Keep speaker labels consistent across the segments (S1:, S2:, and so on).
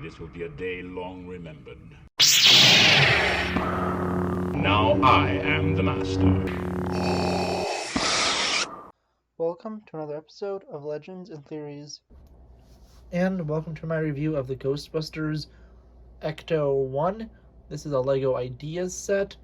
S1: This will be a day long remembered. Now I am the master.
S2: Welcome to another episode of Legends and Theories. And welcome to my review of the Ghostbusters Ecto-1. This is a Lego Ideas set.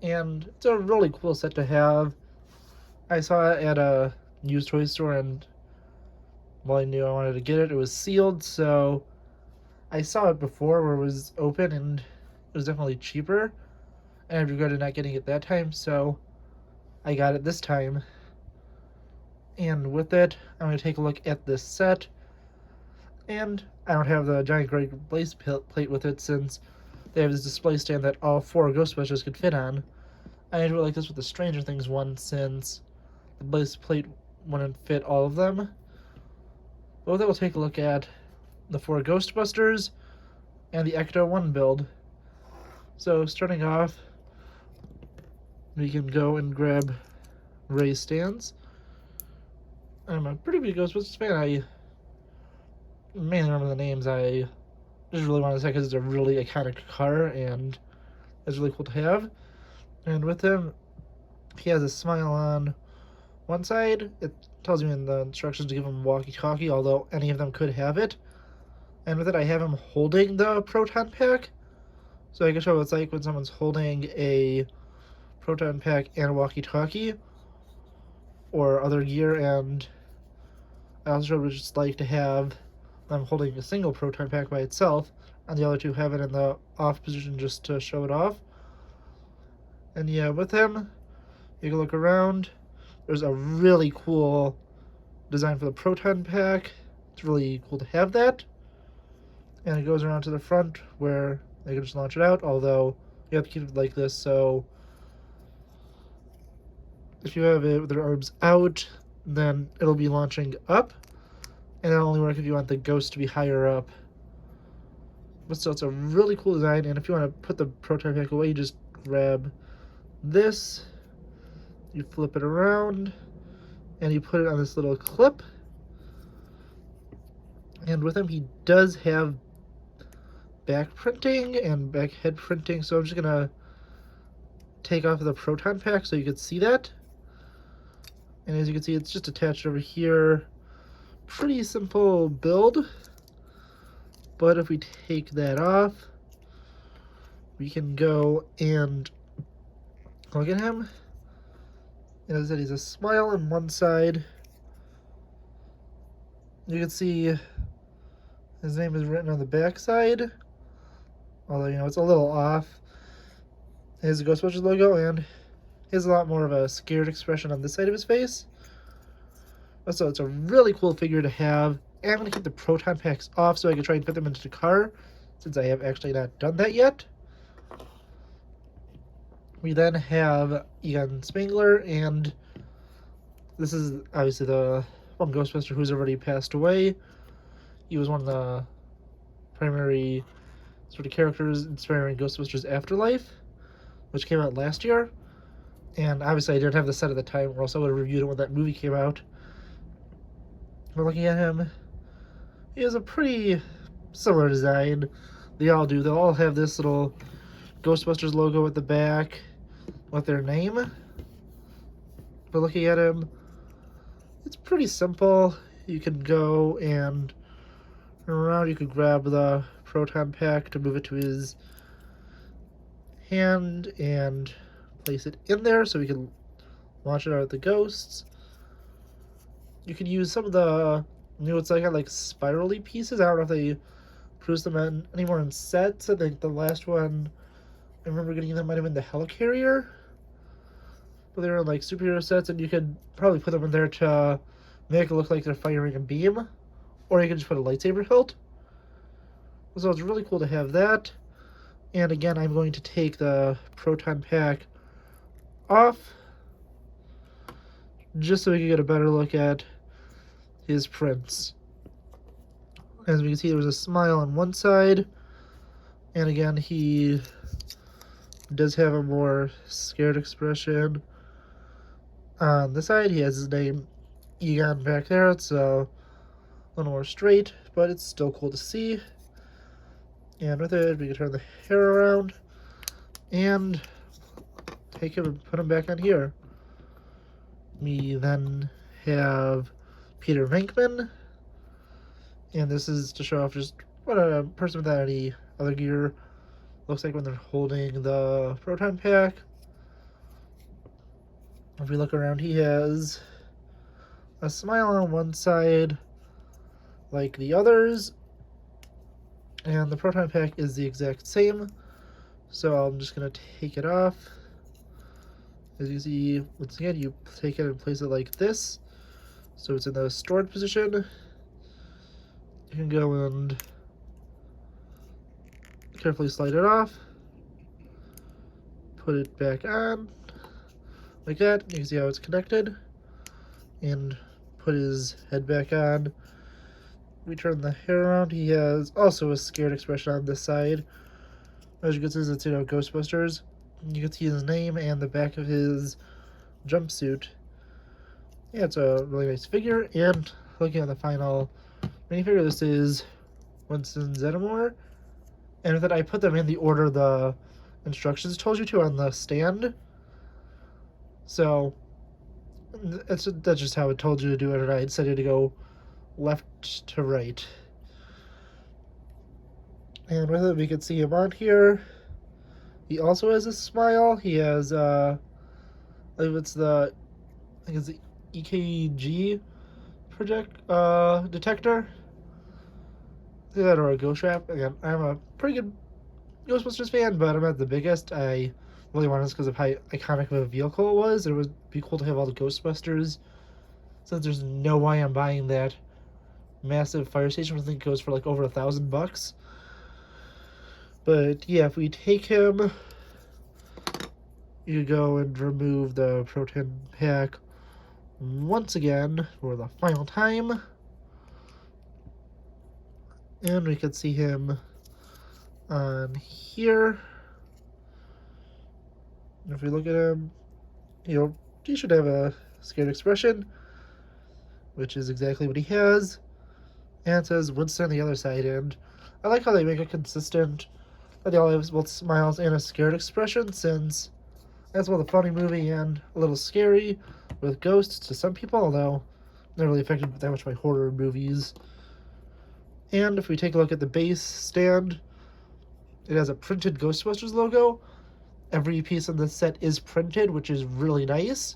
S2: And it's a really cool set to have. I saw it at a used toy store, and well, I knew I wanted to get it. It was sealed, so I saw it before where it was open, and it was definitely cheaper. And I regretted not getting it that time, so I got it this time. And with it, I'm going to take a look at this set. And I don't have the giant gray blaze plate with it, since they have this display stand that all 4 Ghostbusters could fit on. I didn't really like this with the Stranger Things one, since the blaze plate wouldn't fit all of them. But with it, we'll take a look at the 4 Ghostbusters and the Ecto-1 build. So starting off, we can go and grab Ray stands. I'm a pretty big Ghostbusters fan. I mainly remember the names. I just really wanted to say because it's a really iconic car, and it's really cool to have. And with him, he has a smile on one side. It tells me in the instructions to give him walkie-talkie, although any of them could have it. And with it, I have him holding the proton pack, so I can show what it's like when someone's holding a proton pack and a walkie-talkie or other gear. And I also showed what it's like to have them holding a single proton pack by itself, and the other two have it in the off position just to show it off. And yeah, with him, you can look around. There's a really cool design for the proton pack. It's really cool to have that. And it goes around to the front where they can just launch it out, although you have to keep it like this, so if you have it with their arms out, then it'll be launching up, and it'll only work if you want the ghost to be higher up. But still, it's a really cool design, and if you want to put the proton pack away, you just grab this, you flip it around, and you put it on this little clip. And with him, he does have back printing and back head printing, so I'm just gonna take off the proton pack so you can see that. And as you can see, it's just attached over here. Pretty simple build, but if we take that off, we can go and look at him. And as I said, he's a smile on one side. You can see his name is written on the back side, although, you know, it's a little off. His Ghostbusters logo, and he has a lot more of a scared expression on this side of his face. So it's a really cool figure to have. And I'm going to keep the proton packs off so I can try and fit them into the car, since I have actually not done that yet. We then have Egon Spengler, and this is obviously the one Ghostbuster who's already passed away. He was one of the primary sort of characters inspiring Ghostbusters Afterlife, which came out last year. And obviously I didn't have the set at the time, or else I would have reviewed it when that movie came out. But looking at him, he has a pretty similar design. They all do. They'll all have this little Ghostbusters logo at the back with their name. But looking at him, it's pretty simple. You can go and around, you could grab the proton pack to move it to his hand and place it in there so we can launch it out at the ghosts. You can use some of the new, it's like spirally pieces. I don't know if they produce them anymore in sets. I think the last one I remember getting them might have been the Helicarrier, but they were in like superhero sets, and you could probably put them in there to make it look like they're firing a beam, or you can just put a lightsaber hilt. So it's really cool to have that. And again, I'm going to take the proton pack off just so we can get a better look at his prints. As we can see, there was a smile on one side, and again, he does have a more scared expression on this side. He has his name Egon back there, so little more straight, but it's still cool to see. And with it, we can turn the hair around and take him and put him back on here. We then have Peter Venkman, and this is to show off just what a person without any other gear looks like when they're holding the proton pack. If we look around, he has a smile on one side like the others, and the proton pack is the exact same. So I'm just going to take it off. As you see, once again, you take it and place it like this, so it's in the stored position. You can go and carefully slide it off, put it back on, like that. You can see how it's connected, and put his head back on. We turn the hair around. He has also a scared expression on this side. As you can see, it's, Ghostbusters. You can see his name and the back of his jumpsuit. Yeah, it's a really nice figure. And looking at the final minifigure, this is Winston Zeddemore. And with it, I put them in the order the instructions told you to on the stand. So that's just how it told you to do it, and I decided to go left to right. And with it, we can see him on here. He also has a smile. He has, I think it's the EKG detector. That or a ghost trap. Again, I'm a pretty good Ghostbusters fan, but I'm not the biggest. I really wanted this because of how iconic of a vehicle it was. It would be cool to have all the Ghostbusters. Since there's no way I'm buying that massive fire station, I think it goes for like over $1,000. But yeah, if we take him, you go and remove the proton pack once again for the final time. And we can see him on here. If we look at him, he should have a scared expression, which is exactly what he has. And it says Winston on the other side, and I like how they make it consistent that they all have both smiles and a scared expression, since that's both a funny movie and a little scary with ghosts to some people, although not really affected that much by horror movies. And if we take a look at the base stand, it has a printed Ghostbusters logo. Every piece in this set is printed, which is really nice.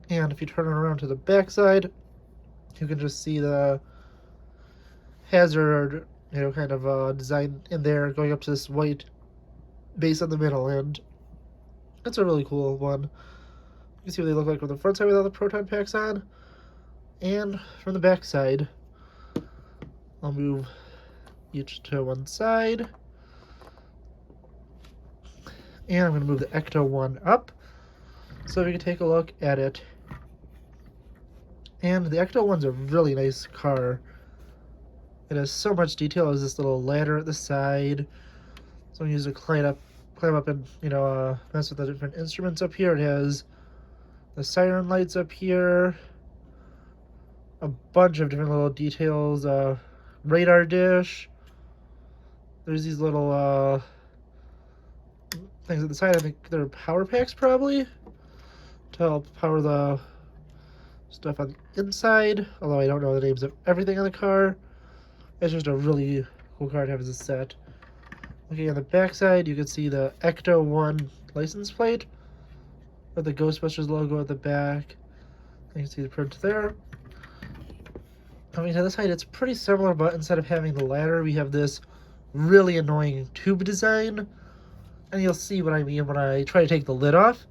S2: And if you turn it around to the back side, you can just see the hazard, kind of design in there going up to this white base in the middle, and that's a really cool one. You can see what they look like from the front side without the proton packs on, and from the back side. I'll move each to one side, and I'm going to move the Ecto-1 up so we can take a look at it. And the Ecto-1's a really nice car. It has so much detail. There's this little ladder at the side. So I'm use to climb up and, mess with the different instruments up here. It has the siren lights up here. A bunch of different little details. Radar dish. There's these little things at the side. I think they're power packs probably to help power the stuff on the inside. Although I don't know the names of everything on the car. It's just a really cool car to have as a set. Looking on the back side, you can see the Ecto-1 license plate with the Ghostbusters logo at the back. You can see the print there. Coming to the side, it's pretty similar, but instead of having the ladder, we have this really annoying tube design. And you'll see what I mean when I try to take the lid off,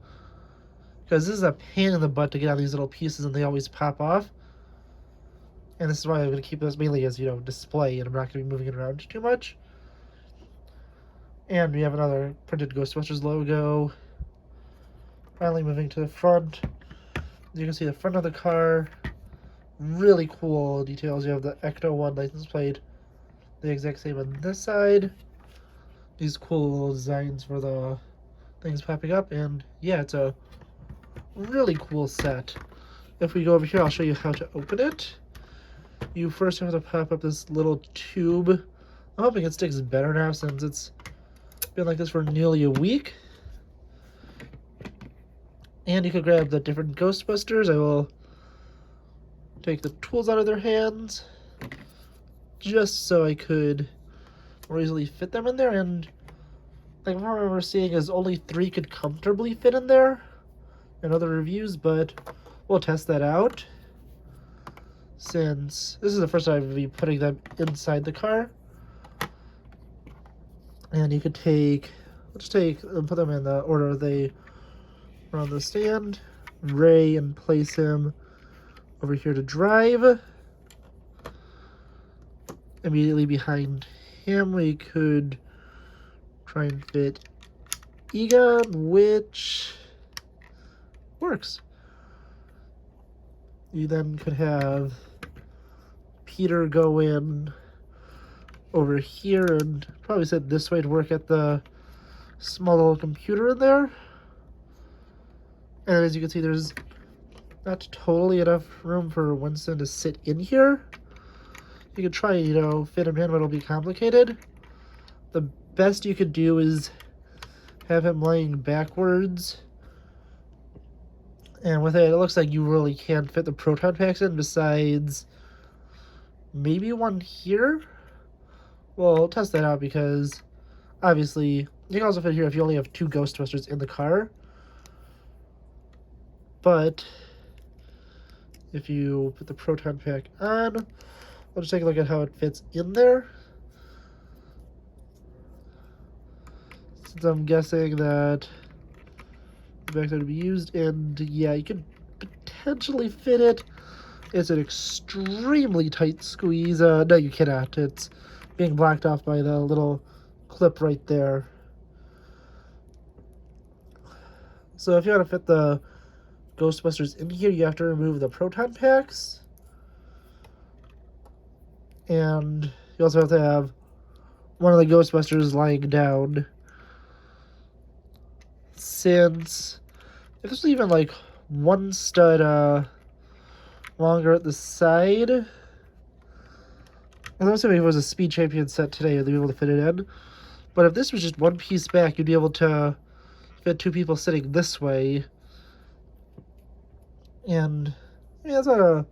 S2: because this is a pain in the butt to get out these little pieces, and they always pop off. And this is why I'm going to keep this mainly as, display, and I'm not going to be moving it around too much. And we have another printed Ghostbusters logo. Finally moving to the front. You can see the front of the car. Really cool details. You have the Ecto-1 license plate, the exact same on this side. These cool little designs for the things popping up. And yeah, it's a really cool set. If we go over here, I'll show you how to open it. you first have to pop up this little tube. I'm hoping it sticks better now since it's been like this for nearly a week. And you could grab the different Ghostbusters. I will take the tools out of their hands just so I could more easily fit them in there. And like I remember seeing is only 3 could comfortably fit in there in other reviews, but we'll test that out since this is the first time I'll be putting them inside the car. And you could let's take and put them in the order they are on the stand. Ray, and place him over here to drive. Immediately behind him, we could try and fit Egon, which works. You then could have Peter go in over here and probably sit this way to work at the small little computer in there. And as you can see, there's not totally enough room for Winston to sit in here. You could try, fit him in, but it'll be complicated. The best you could do is have him laying backwards. And with it looks like you really can't fit the proton packs in besides maybe one here. We'll test that out because obviously you can also fit here if you only have 2 Ghostbusters in the car. But if you put the proton pack on, we'll just take a look at how it fits in there. Since I'm guessing that the backside would be used, and yeah, you could potentially fit it. It's an extremely tight squeeze. No, you cannot. It's being blocked off by the little clip right there. So if you want to fit the Ghostbusters in here, you have to remove the proton packs. And you also have to have one of the Ghostbusters lying down. Since if there's even like one stud longer at the side, and I'm assuming if it was a Speed Champion set today, they'd be able to fit it in. But if this was just one piece back, you'd be able to fit 2 people sitting this way. And that's not a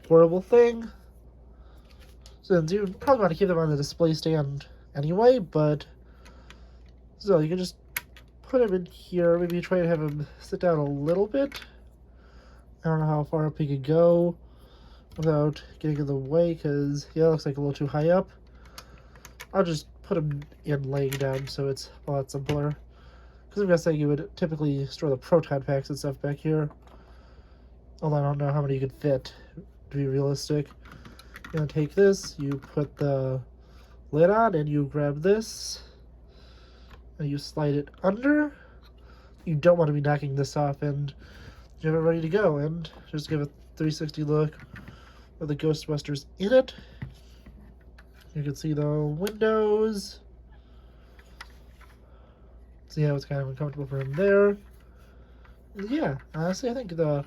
S2: horrible thing, since you probably want to keep them on the display stand anyway. But so you can just put him in here. Maybe try and have him sit down a little bit. I don't know how far up he could go without getting in the way, because yeah, it looks like a little too high up. I'll just put him in laying down so it's a lot simpler, because I'm guessing you would typically store the proton packs and stuff back here. Although I don't know how many you could fit, to be realistic. You're going to take this, you put the lid on, and you grab this, and you slide it under. You don't want to be knocking this off, and you have it ready to go. And just give a 360 look with the Ghostbusters in it. You can see the windows. See how it's kind of uncomfortable for him there. Yeah, honestly, I think the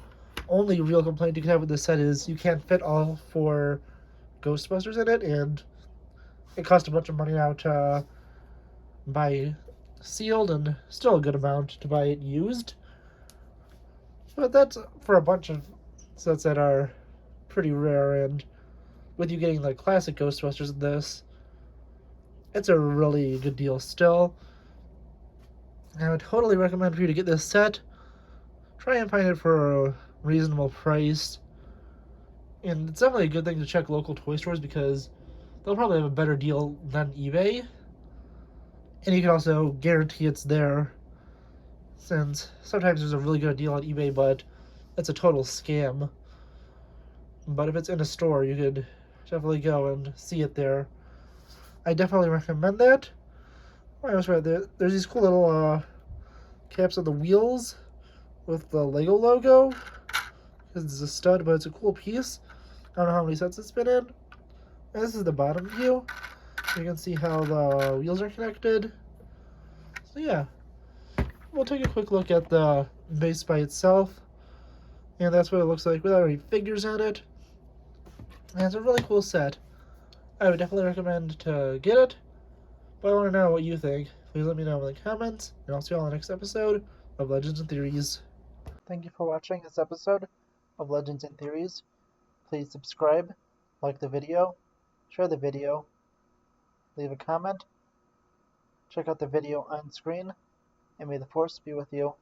S2: only real complaint you can have with this set is you can't fit all 4 Ghostbusters in it, and it cost a bunch of money now to buy sealed, and still a good amount to buy it used. But that's for a bunch of sets that are pretty rare, and with you getting the classic Ghostbusters in this, it's a really good deal still. I would totally recommend for you to get this set. Try and find it for a reasonable price. And it's definitely a good thing to check local toy stores, because they'll probably have a better deal than eBay. And you can also guarantee it's there, since sometimes there's a really good deal on eBay, but it's a total scam. But if it's in a store, you could definitely go and see it there. I definitely recommend that. I was right there. There's these cool little caps on the wheels with the Lego logo. It's a stud, but it's a cool piece. I don't know how many sets it's been in. And this is the bottom view. You can see how the wheels are connected. So yeah, we'll take a quick look at the base by itself. And that's what it looks like without any figures on it. And it's a really cool set. I would definitely recommend to get it, but I want to know what you think. Please let me know in the comments, and I'll see you all in the next episode of Legends and Theories. Thank you for watching this episode of Legends and Theories. Please subscribe, like the video, share the video, leave a comment, check out the video on screen, and may the Force be with you.